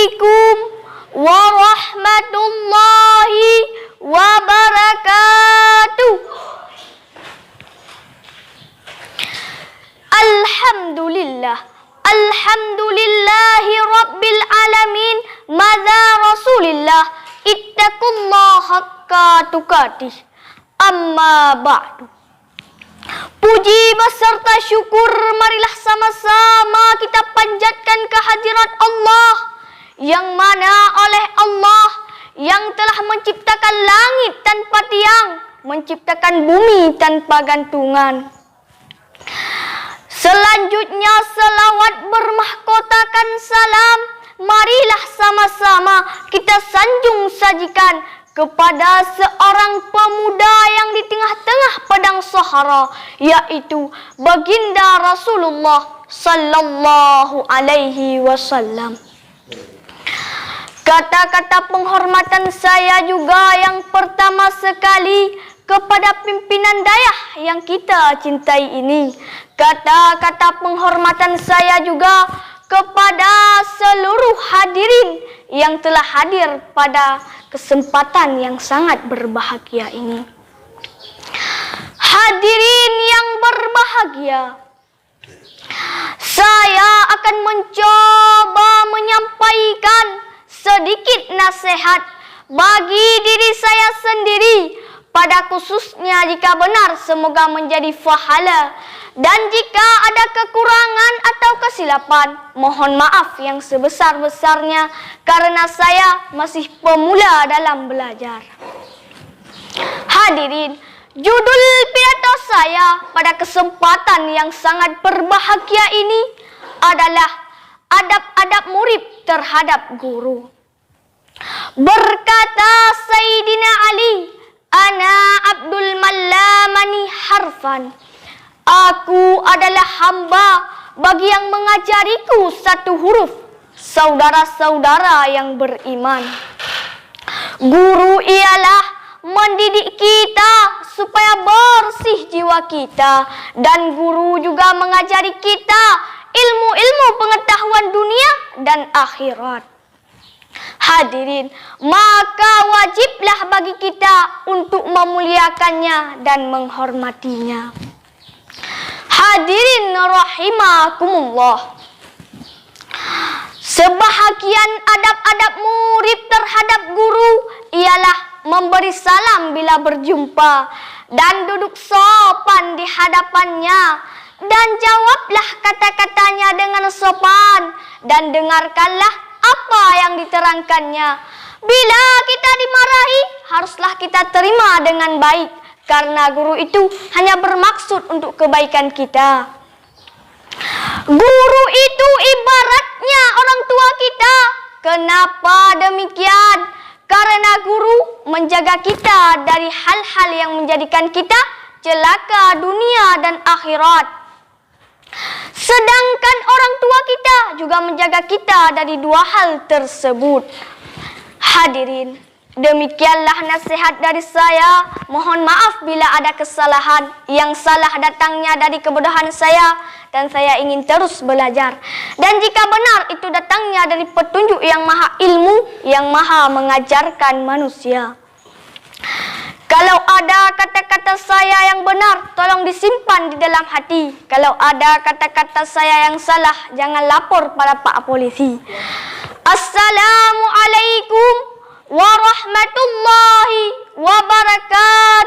Assalamualaikum warahmatullahi wabarakatuh. Alhamdulillah, alhamdulillahi rabbil alamin. Madza rasulillah, ittaqullaha haqqa tuqatih. Amma ba'du. Puji beserta syukur marilah sama-sama kita panjatkan kehadirat Allah, yang mana oleh Allah yang telah menciptakan langit tanpa tiang, menciptakan bumi tanpa gantungan. Selanjutnya selawat bermahkotakan salam, marilah sama-sama kita sanjung sajikan kepada seorang pemuda yang di tengah-tengah padang sahara, yaitu baginda Rasulullah sallallahu alaihi wasallam. Kata-kata penghormatan saya juga yang pertama sekali kepada pimpinan dayah yang kita cintai ini. Kata-kata penghormatan saya juga kepada seluruh hadirin yang telah hadir pada kesempatan yang sangat berbahagia ini. Hadirin yang berbahagia, saya akan mencoba menyampaikan sedikit nasihat bagi diri saya sendiri, pada khususnya jika benar semoga menjadi fahala, dan jika ada kekurangan atau kesilapan mohon maaf yang sebesar-besarnya karena saya masih pemula dalam belajar. Hadirin, judul pidato saya pada kesempatan yang sangat berbahagia ini adalah adab-adab murid terhadap guru. Berkata Sayyidina Ali, "Ana Abdul Mallamani harfan." Aku adalah hamba bagi yang mengajariku satu huruf, saudara-saudara yang beriman. Guru ialah mendidik kita supaya bersih jiwa kita, dan guru juga mengajari kita ilmu-ilmu pengetahuan dunia dan akhirat. Hadirin, maka wajiblah bagi kita untuk memuliakannya dan menghormatinya. Hadirin rahimakumullah, sebahagian adab-adab murid terhadap guru ialah memberi salam bila berjumpa dan duduk sopan di hadapannya, dan jawablah kata-katanya dengan sopan, dan dengarkanlah apa yang diterangkannya. Bila kita dimarahi, haruslah kita terima dengan baik, karena guru itu hanya bermaksud untuk kebaikan kita. Guru itu ibaratnya orang tua kita. Kenapa demikian? Karena guru menjaga kita dari hal-hal yang menjadikan kita celaka dunia dan akhirat. Sedangkan orang tua kita juga menjaga kita dari dua hal tersebut. Hadirin, demikianlah nasihat dari saya. Mohon maaf bila ada kesalahan. Yang salah datangnya dari kebodohan saya, dan saya ingin terus belajar. Dan jika benar itu datangnya dari petunjuk yang maha ilmu, yang maha mengajarkan manusia. Kalau ada kata-kata saya yang benar, tolong disimpan di dalam hati. Kalau ada kata-kata saya yang salah, jangan lapor pada Pak Polisi. Assalamualaikum warahmatullahi wabarakatuh.